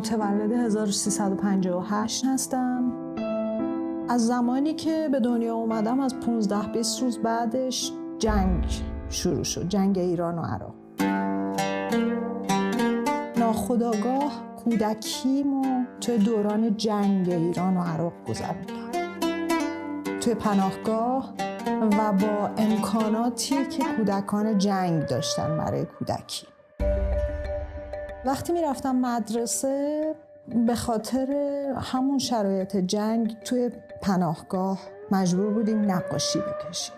متولد 1358 هستم. از زمانی که به دنیا اومدم از 15-20 روز بعدش جنگ شروع شد، جنگ ایران و عراق. ناخودآگاه کودکیمو توی دوران جنگ ایران و عراق گذروندم، توی پناهگاه و با امکاناتی که کودکان جنگ داشتن برای کودکی. وقتی میرفتم مدرسه به خاطر همون شرایط جنگ توی پناهگاه مجبور بودیم نقاشی بکشیم،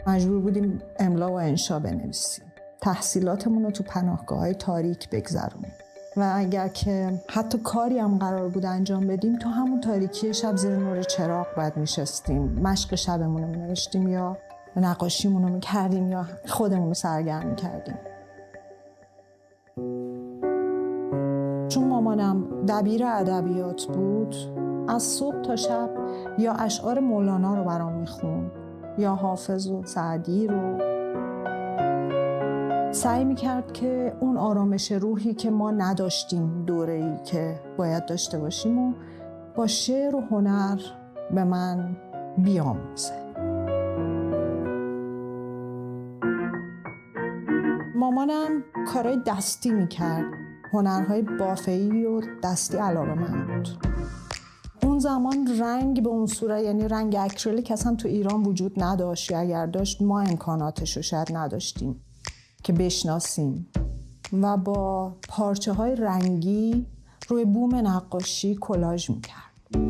مجبور بودیم املا و انشا بنویسیم، تحصیلاتمون رو تو پناهگاه‌های تاریک بگذرونیم و اگر که حتی کاری هم قرار بود انجام بدیم تو همون تاریکی شب زیر نور چراغ باید میشستیم، مشق شبمون رو مینوشتیم یا نقاشیمون رو میکردیم یا خودمون رو سرگرم میکردیم. چون مامانم دبیر ادبیات بود، از صبح تا شب یا اشعار مولانا رو برام میخوند یا حافظ و سعدی رو. سعی میکرد که اون آرامش روحی که ما نداشتیم دوره‌ای که باید داشته باشیم و با شعر و هنر به من بیاموزه. مامانم کارهای دستی میکرد، هنرهای بافه‌ای و دستی علاقه‌مند بود. اون زمان رنگ به اون صورت، یعنی رنگ اکریلیک اصلا تو ایران وجود نداشت یا اگر داشت ما امکاناتش رو شاید نداشتیم که بشناسیم و با پارچه‌های رنگی روی بوم نقاشی کلاژ میکرد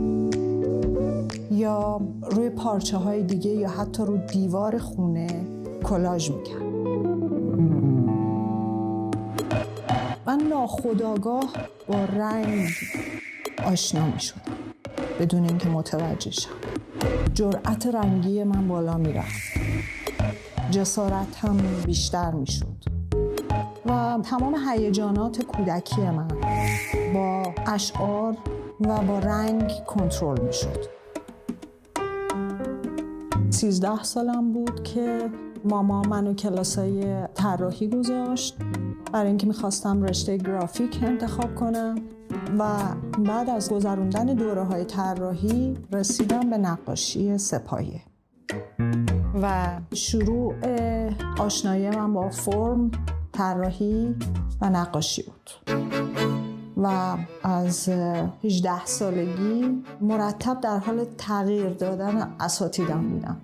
یا روی پارچه‌های دیگه یا حتی روی دیوار خونه کلاژ میکرد. من ناخودآگاه با رنگ آشنا میشدم بدون اینکه متوجه شم. جرأت رنگی من بالا میرفت، جسارت هم بیشتر میشد و تمام هیجانات کودکی من با اشعار و با رنگ کنترل میشد. 13 سالم بود که ماما منو کلاسای طراحی گذاشت برای اینکه میخواستم رشته گرافیک انتخاب کنم و بعد از گذروندن دوره‌های طراحی رسیدم به نقاشی سپایه و شروع آشنایی من با فرم، طراحی و نقاشی بود و از 18 سالگی مرتب در حال تغییر دادن اساتیدم بودم.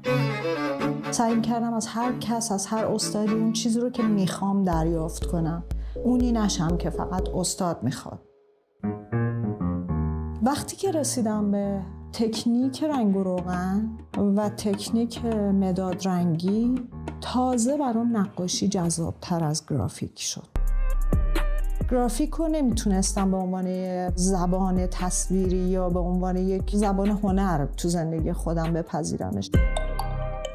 سعی کردم از هر کس، از هر استادی اون چیزی رو که میخوام دریافت کنم، اونی نشم که فقط استاد میخواد. وقتی که رسیدم به تکنیک رنگ و روغن و تکنیک مداد رنگی، تازه برام نقاشی جذابتر از گرافیک شد. گرافیک رو نمیتونستم به عنوان زبان تصویری یا به عنوان یک زبان هنر تو زندگی خودم بپذیرمش.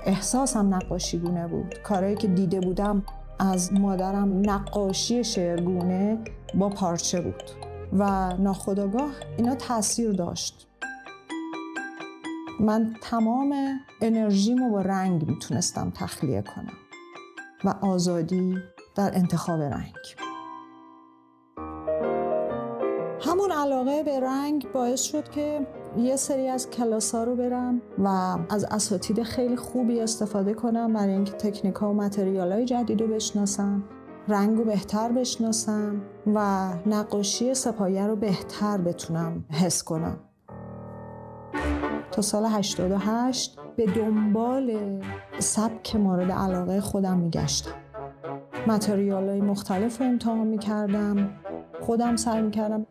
احساسم نقاشیگونه بود. کارهایی که دیده بودم از مادرم نقاشی شعرگونه با پارچه بود و ناخودآگاه اینا تاثیر داشت. من تمام انرژیمو با رنگ میتونستم تخلیه کنم و آزادی در انتخاب رنگ. همون علاقه به رنگ باعث شد که یه سری از کلاس‌ها رو برم و از اساتید خیلی خوبی استفاده کنم برای اینکه تکنیک‌ها و متریال‌های جدید رو بشناسم، رنگ رو بهتر بشناسم و نقاشی سپایه رو بهتر بتونم حس کنم. تا سال 88 به دنبال سبک مورد علاقه خودم میگشتم. متریال‌های مختلف رو امتحان میکردم، خودم سعی میکردم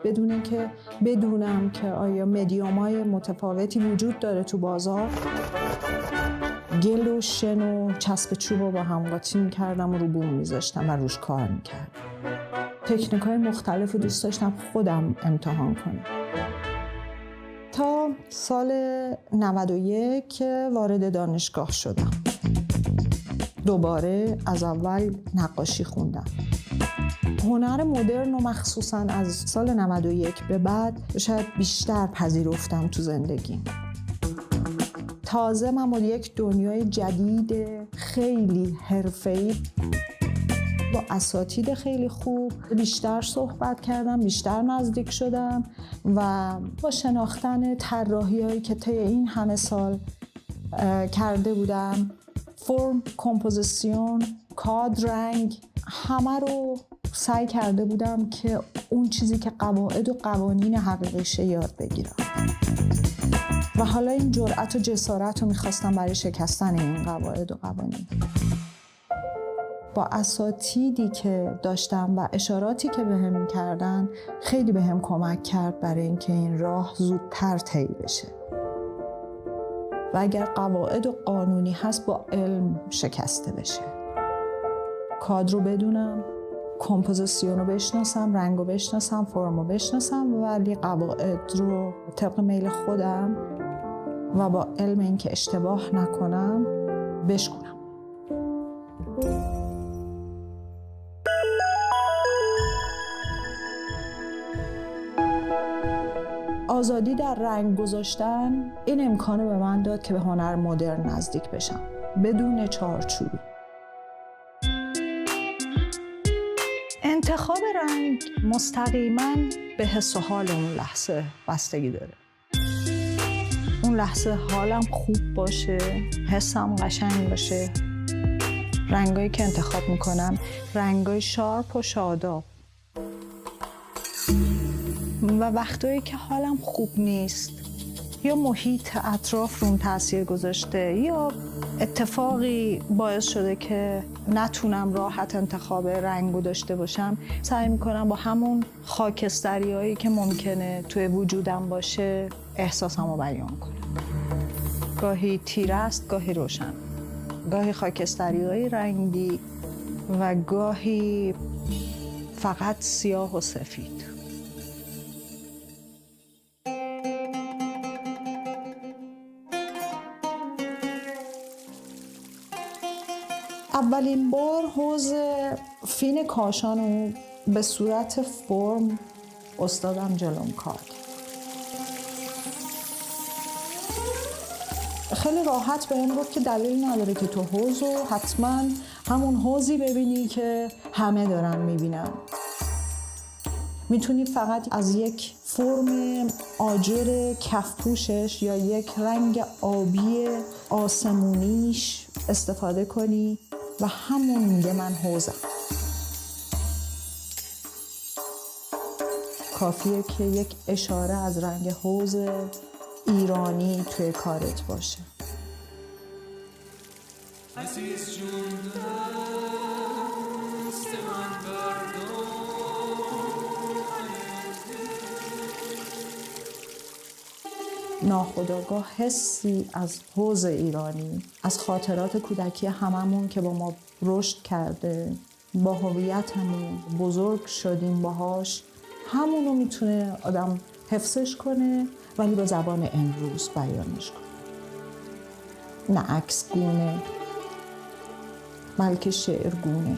بدونم که آیا مدیوم‌های متفاوتی وجود داره تو بازار. گل و شن و چسب چوب رو با هم قاطی میکردم و رو بوم میذاشتم و روش کار میکردم. تکنیک‌های مختلف رو دوست داشتم خودم امتحان کنم. تا سال 91 وارد دانشگاه شدم. دوباره از اول نقاشی خوندم. هنر مدرن و مخصوصاً از سال 91 به بعد شاید بیشتر پذیرفتم تو زندگیم. تازه من با یک دنیای جدید خیلی حرفه‌ای با اساتید خیلی خوب بیشتر صحبت کردم، بیشتر نزدیک شدم و با شناختن طراحی‌هایی که طی این همه سال کرده بودم، فرم، کمپوزیسیون، کادر، رنگ، همه رو سعی کرده بودم که اون چیزی که قواعد و قوانین حقیقیشه یاد بگیرم و حالا این جرأت و جسارت رو میخواستم برای شکستن این قواعد و قوانین. با اساتیدی که داشتم و اشاراتی که بهم میکردن خیلی بهم کمک کرد برای اینکه این راه زودتر طی بشه و اگر قواعد و قانونی هست با علم شکسته بشه. کادر رو بدونم، کمپوزیسیون رو بشناسم، رنگ رو بشناسم، فرم رو بشناسم، ولی قواعد رو طبق میل خودم و با علم اینکه اشتباه نکنم بشکنم. آزادی در رنگ گذاشتن این امکانو به من داد که به هنر مدرن نزدیک بشم بدون چارچوبی. انتخاب رنگ مستقیما به حس و حال اون لحظه بستگی داره. اون لحظه حالم خوب باشه، حسم قشنگ باشه، رنگایی که انتخاب میکنم رنگای شارپ و شاداب. و وقتایی که حالم خوب نیست یا محیط اطراف روم تاثیر گذاشته یا اتفاقی باعث شده که نتونم راحت انتخاب رنگو داشته باشم، سعی میکنم با همون خاکستریایی که ممکنه توی وجودم باشه احساسمو بیان کنم. گاهی تیره است، گاهی روشن، گاهی خاکستریای رنگی و گاهی فقط سیاه و سفید. اولین بار حوض فین کاشانو به صورت فرم استادم جلوم کار کرد. خیلی راحت بهم گفت که دلیل نداره که تو حوضو حتما همون حوضی ببینی که همه دارن میبینن. میتونی فقط از یک فرم آجر کفپوشش یا یک رنگ آبی آسمونیش استفاده کنی و همون میگه من حوضم. کافیه که یک اشاره از رنگ حوض ایرانی توی کارت باشه. ناخودآگاه حسی از حوض ایرانی، از خاطرات کودکی هممون که با ما رشد کرده، با هویتمون بزرگ شدیم باهاش، همونو میتونه آدم حفظش کنه ولی با زبان امروز بیانش کنه. نه عکس گونه بلکه شعر گونه.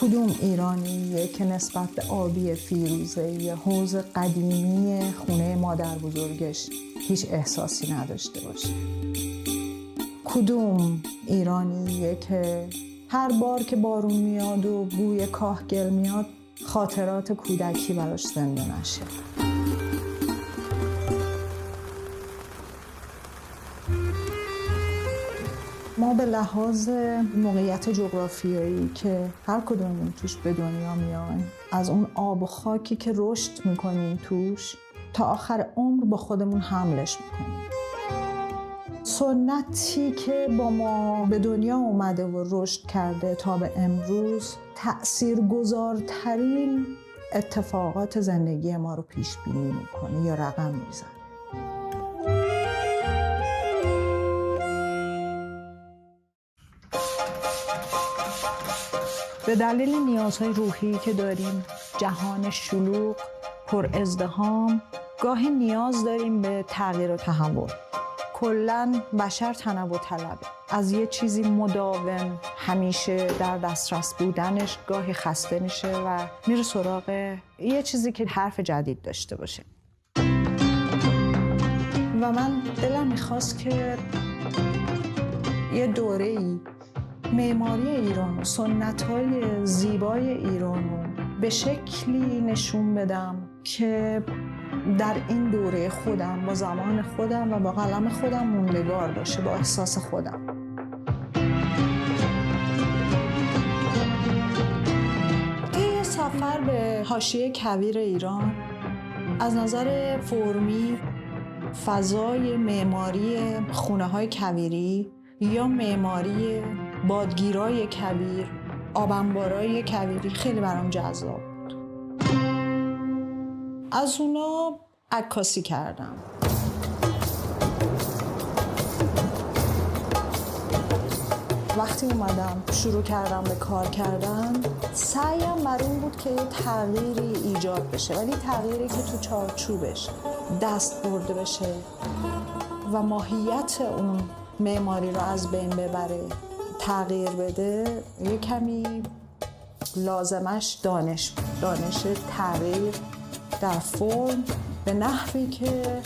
کدوم ایرانیه که نسبت به آبی فیروزه یا حوض قدیمی خونه مادر بزرگش هیچ احساسی نداشته باشه؟ کدوم ایرانیه که هر بار که بارون میاد و بوی کاهگل میاد خاطرات کودکی براش زنده نشه؟ ما به لحاظ موقعیت جغرافیایی که هر کدومون توش به دنیا میایم، از اون آب و خاکی که رشد میکنیم توش تا آخر عمر با خودمون حملش میکنیم. سنتی که با ما به دنیا اومده و رشد کرده تا به امروز تأثیرگذارترین اتفاقات زندگی ما رو پیش بینی میکنه یا رقم میزنه. به دلیل نیازهای روحی که داریم، جهان شلوغ، پر ازدحام، گاهی نیاز داریم به تغییر و تحول. کلاً بشر تنوع طلبه. از یه چیزی مداوم همیشه در دسترس بودنش گاهی خسته میشه و میره سراغ یه چیزی که حرف جدید داشته باشه. و من دلم میخواست که یه دوره‌ای معماری ایران و سنت‌های زیبای ایران رو به شکلی نشون بدم که در این دوره خودم، با زمان خودم و با قلم خودم موندگار باشه، با احساس خودم. طی سفر به حاشیه کویر ایران، از نظر فرمی، فضای معماری خونه‌های کویری یا معماری بادگیرای کویر، آب‌انبارای کویری خیلی برام جذاب بود. از اونا عکاسی کردم. وقتی اومدم شروع کردم به کار کردن، سعیم بر این بود که یه تغییری ایجاد بشه، ولی تغییری که تو چارچوبش دست برده بشه و ماهیت اون معماری رو از بین ببره، تغییر بده. یه کمی لازمش دانش تغییر در فرم به نحوی که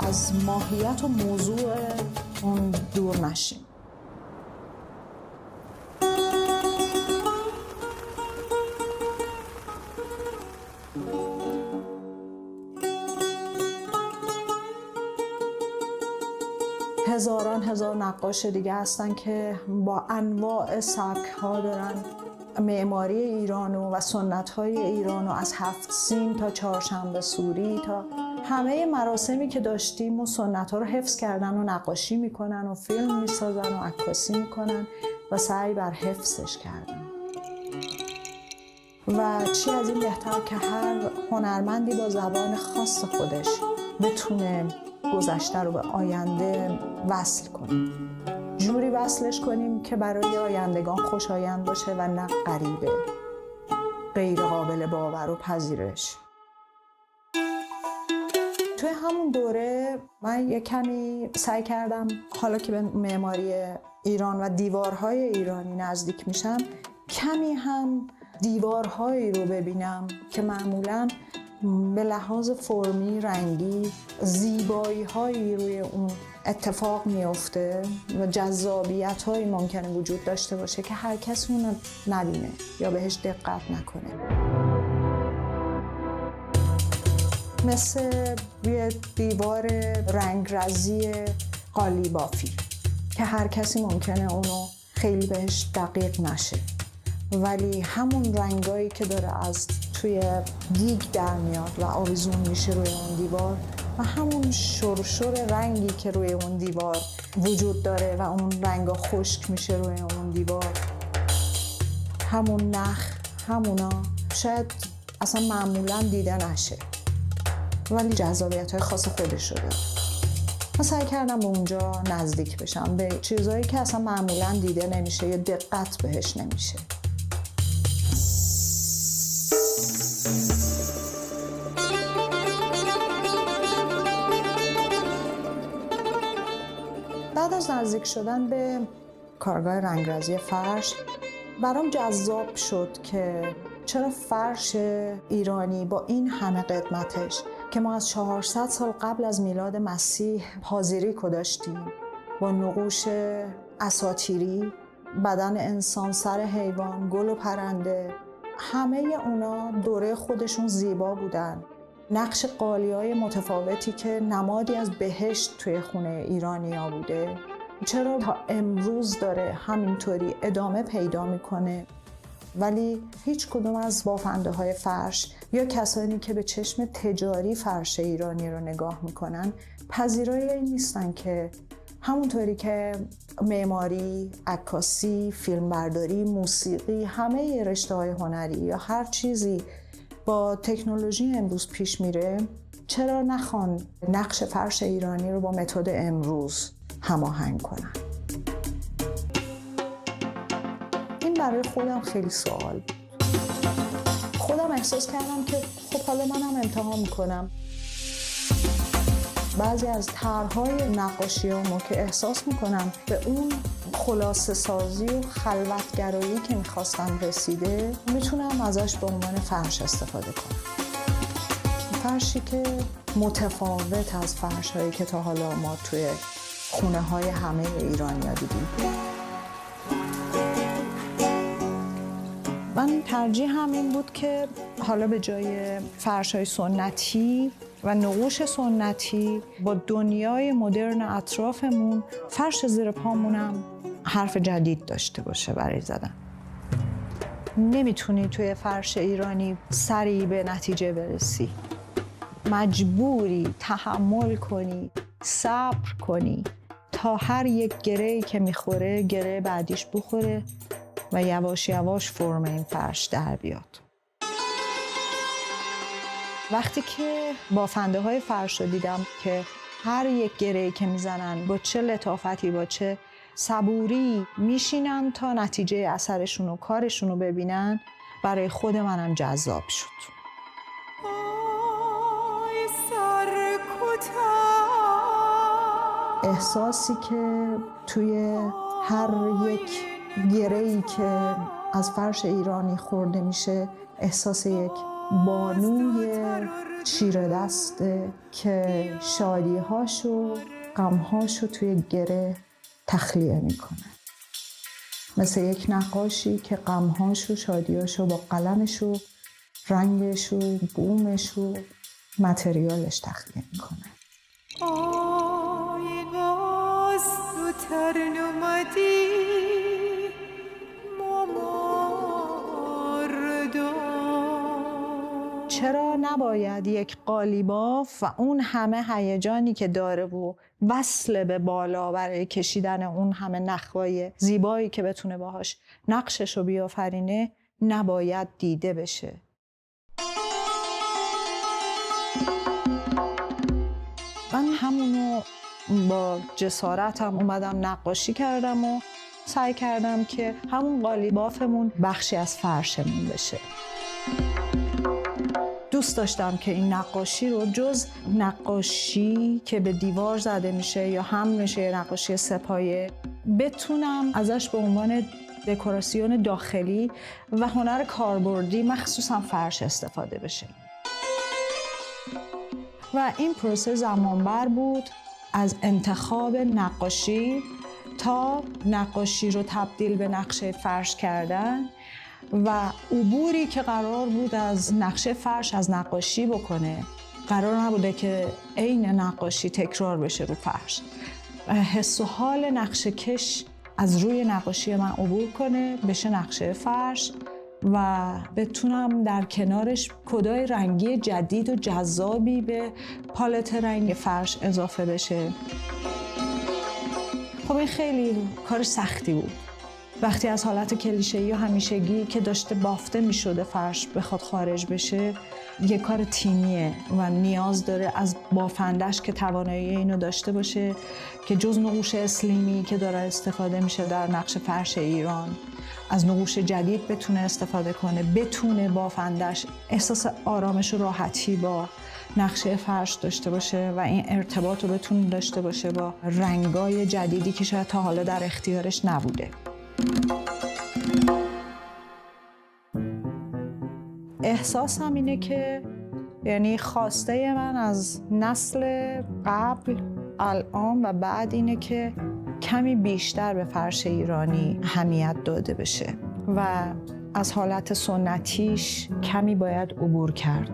از ماهیت و موضوع اون دور نشیم. هزار نقاش دیگه هستن که با انواع سبک‌ها دارن معماری ایرانو و سنت‌های ایرانو از 7 سین تا چهارشنبه سوری تا همه مراسمی که داشتیم و سنت‌ها رو حفظ کردن و نقاشی میکنن و فیلم میسازن و عکاسی میکنن و سعی بر حفظش کردن. و چی از این بهتر که هر هنرمندی با زبان خاص خودش بتونه گذشته رو به آینده وصل کنیم، جوری وصلش کنیم که برای آیندگان خوشایند باشه و نه غریبه، غیر قابل باور و پذیرش. توی همون دوره من یک کمی سعی کردم، حالا که به معماری ایران و دیوارهای ایرانی نزدیک میشم، کمی هم دیوارهایی رو ببینم که معمولاً به لحاظ فرمی، رنگی، زیبایی‌هایی روی اون اتفاق میفته و جذابیت‌هایی ممکنه وجود داشته باشه که هر کس اون رو نبینه یا بهش دقت نکنه. مثل یه دیوار رنگرزی قالی بافی که هر کسی ممکنه اونو خیلی بهش دقیق نشه، ولی همون رنگایی که داره از توی دیگ در میاد و آویزون میشه روی اون دیوار و همون شرشر رنگی که روی اون دیوار وجود داره و اون رنگا خشک میشه روی اون دیوار، همون نخ، همونا شاید اصلا معمولا دیده نشه ولی جذابیت‌های خاص خودش رو داره. من سعی کردم به اونجا نزدیک بشم، به چیزایی که اصلا معمولا دیده نمیشه یا دقت بهش نمیشه. بعد از نزدیک شدن به کارگاه رنگرزی فرش، برام جذاب شد که چرا فرش ایرانی با این همه قدمتش که ما از 400 سال قبل از میلاد مسیح پازیریکو داشتیم با نقوش اساطیری، بدن انسان، سر حیوان، گل و پرنده، همه اونا دوره خودشون زیبا بودن. نقش قالیای متفاوتی که نمادی از بهشت توی خونه ایرانیا بوده، چرا تا امروز داره همینطوری ادامه پیدا میکنه، ولی هیچ کدوم از بافنده های فرش یا کسانی که به چشم تجاری فرش ایرانی رو نگاه میکنن پذیرای این نیستن که همونطوری که معماری، عکاسی، فیلمبرداری، موسیقی، همه رشته‌های هنری یا هر چیزی با تکنولوژی امروز پیش میره، چرا نخوان نقش فرش ایرانی رو با متد امروز هماهنگ کنن؟ این برای خودم خیلی سوال بود. خودم احساس کردم که خب حالا منم امتحان میکنم. بعضی از طرح‌های نقاشیامو که احساس میکنم به اون خلاصه سازی و خلوتگرایی که میخواستم رسیده، میتونم ازش به عنوان فرش استفاده کنم. فرشی که متفاوت از فرش‌هایی که تا حالا ما توی خونه های همه ایرانی‌ها دیدیم. من ترجیحم این بود که حالا به جای فرش‌های سنتی و نقوش سنتی با دنیای مدرن اطرافمون، فرش زیر پامونم حرف جدید داشته باشه برای زدن. نمیتونی توی فرش ایرانی سریع به نتیجه برسی. مجبوری تحمل کنی، صبر کنی تا هر یک گره‌ای که میخوره گره بعدیش بخوره و یواش یواش فرم این فرش در بیاد. وقتی که بافنده های فرش رو دیدم که هر یک گره‌ای که میزنن با چه لطافتی، با چه صبوری میشینن تا نتیجه اثرشون و کارشون رو ببینن، برای خود منم جذاب شد. احساسی که توی هر یک گره‌ای که از فرش ایرانی خورده میشه، احساس یک بانوی چیره دسته که شادی‌هاشو، غم‌هاشو توی گره تخلیه میکنه. مثل یک نقاشی که غم‌هاشو، شادی‌هاشو با قلمشو، رنگشو، بومشو، متریالش تخلیه میکنه. چرا نباید یک قالیباف و اون همه هیجانی که داره و وصل به بالا برای کشیدن اون همه نخوای زیبایی که بتونه باهاش نقششو بیافرینه نباید دیده بشه؟ من همونو با جسارتم اومدم نقاشی کردم و سعی کردم که همون قالیبافمون بخشی از فرشمون بشه. دوست داشتم که این نقاشی رو جز نقاشی که به دیوار زده میشه یا هم میشه نقاشی سه‌پایه، بتونم ازش به عنوان دکوراسیون داخلی و هنر کاربردی مخصوصا فرش استفاده بشه. و این پروسه زمانبر بود، از انتخاب نقاشی تا نقاشی رو تبدیل به نقشه فرش کردن و عبوری که قرار بود از نقشه فرش از نقاشی بکنه. قرار نبوده که عین نقاشی تکرار بشه رو فرش. حس و حال نقشه کش از روی نقاشی من عبور کنه، بشه نقشه فرش و بتونم در کنارش کدای رنگی جدید و جذابی به پالت رنگ فرش اضافه بشه. خب این خیلی کار سختی بود. وقتی از حالت کلیشه‌ای و همیشگی که داشته بافته می‌شده فرش بخواد خارج بشه، یه کار تیمیه و نیاز داره از بافندش که توانایی اینو داشته باشه که جز نقوش اسلیمی که داره استفاده میشه در نقش فرش ایران، از نقوش جدید بتونه استفاده کنه، بتونه بافندش احساس آرامش و راحتی با نقشه فرش داشته باشه و این ارتباط رو بتونه داشته باشه با رنگای جدیدی که شاید تا حالا در اختیارش نبوده. احساسم اینه که یعنی خواسته من از نسل قبل، الان و بعد اینه که کمی بیشتر به فرش ایرانی اهمیت داده بشه و از حالت سنتیش کمی باید عبور کرد.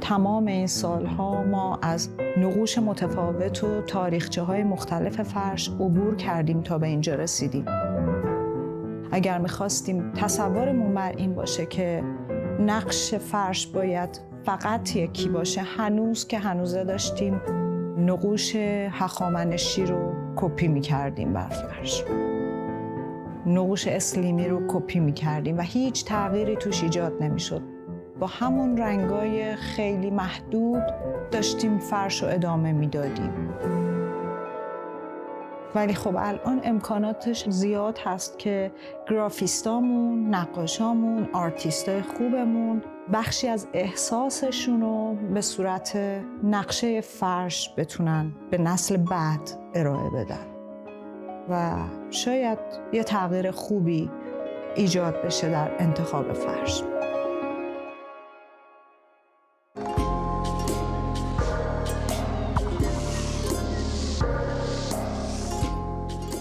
تمام این سالها ما از نقوش متفاوت و تاریخچه‌های مختلف فرش عبور کردیم تا به اینجا رسیدیم. اگر می‌خواستیم تصورمون بر این باشه که نقش فرش باید فقط یکی باشه، هنوز که هنوزه داشتیم نقوش هخامنشی رو کپی می‌کردیم بر فرش، نقوش اسلیمی رو کپی می‌کردیم و هیچ تغییری توش ایجاد نمی‌شد. با همون رنگای خیلی محدود داشتیم فرش رو ادامه میدادیم. ولی خب الان امکاناتش زیاد هست که گرافیستامون، نقاشامون، آرتیستای خوبمون بخشی از احساسشون رو به صورت نقشه فرش بتونن به نسل بعد ارائه بدن و شاید یه تغییر خوبی ایجاد بشه در انتخاب فرش.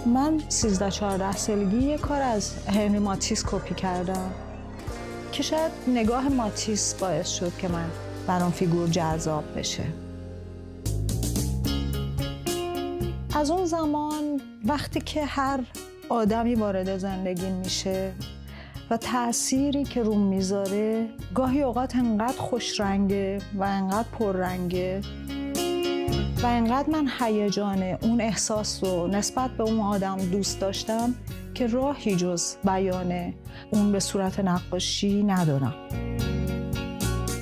من 13-14 سالگی یه کار از هنری ماتیس کپی کردم که شاید نگاه ماتیس باعث شد که من برام فیگور جذاب بشه. از اون زمان وقتی که هر آدمی وارد زندگی میشه و تأثیری که روم میذاره گاهی اوقات انقدر خوش رنگه و انقدر پررنگه و انقدر من هیجان اون احساس رو نسبت به اون آدم دوست داشتم که راهی جز بیان اون به صورت نقاشی ندارم.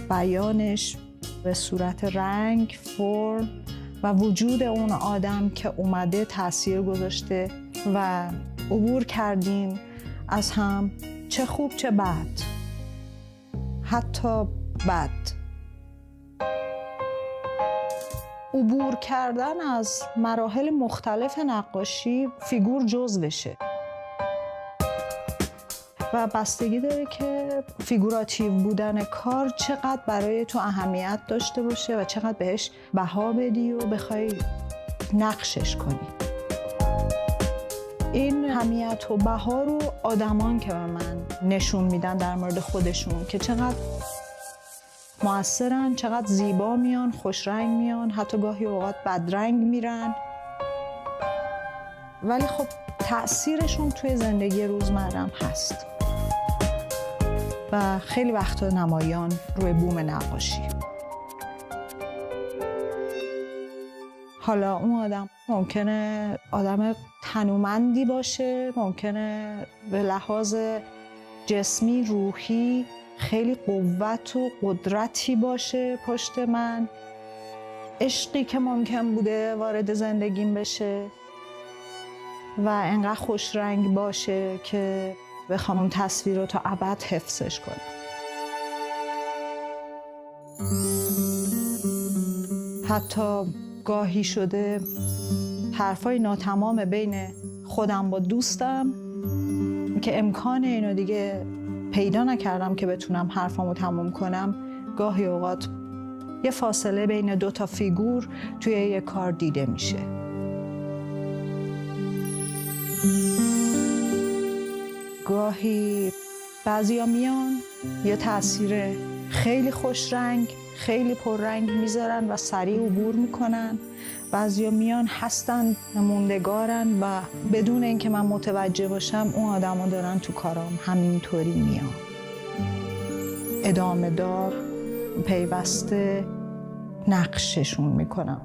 بیانش به صورت رنگ، فرم و وجود اون آدم که اومده تأثیر گذاشته و عبور کردیم از هم، چه خوب چه بد، حتی بد. عبور کردن از مراحل مختلف نقاشی فیگور جزوشه و بستگی داره که فیگوراتیو بودن کار چقدر برای تو اهمیت داشته باشه و چقدر بهش بها بدی و بخوای نقشش کنی. این اهمیت و بها رو آدمان که به من نشون میدن در مورد خودشون که چقدر مؤثرن، چقدر زیبا میان، خوش رنگ میان، حتی گاهی اوقات بدرنگ میرن، ولی خب تأثیرشون توی زندگی روزمرم هست و خیلی وقتا نمایان روی بوم نقاشی. حالا اون آدم ممکنه آدم تنومندی باشه، ممکنه به لحاظ جسمی، روحی خیلی قوت و قدرتی باشه پشت من، عشقی که ممکن بوده وارد زندگیم بشه و انقدر خوش رنگ باشه که بخوام اون تصویر رو تا ابد حفظش کنم. حتی گاهی شده حرفای ناتمام بین خودم با دوستم که امکان اینو دیگه پیدا نکردم که بتونم حرفامو تموم کنم، گاهی اوقات یه فاصله بین دو تا فیگور توی یه کار دیده میشه. گاهی بعضیا میان یه تأثیر خیلی خوش رنگ، خیلی پررنگ میذارن و سریع عبور میکنن. بعضیا میان هستن، موندگارن و بدون اینکه من متوجه باشم اون آدمو دارن تو کارام همینطوری میان. ادامه دار، پیوسته نقششون میکنم.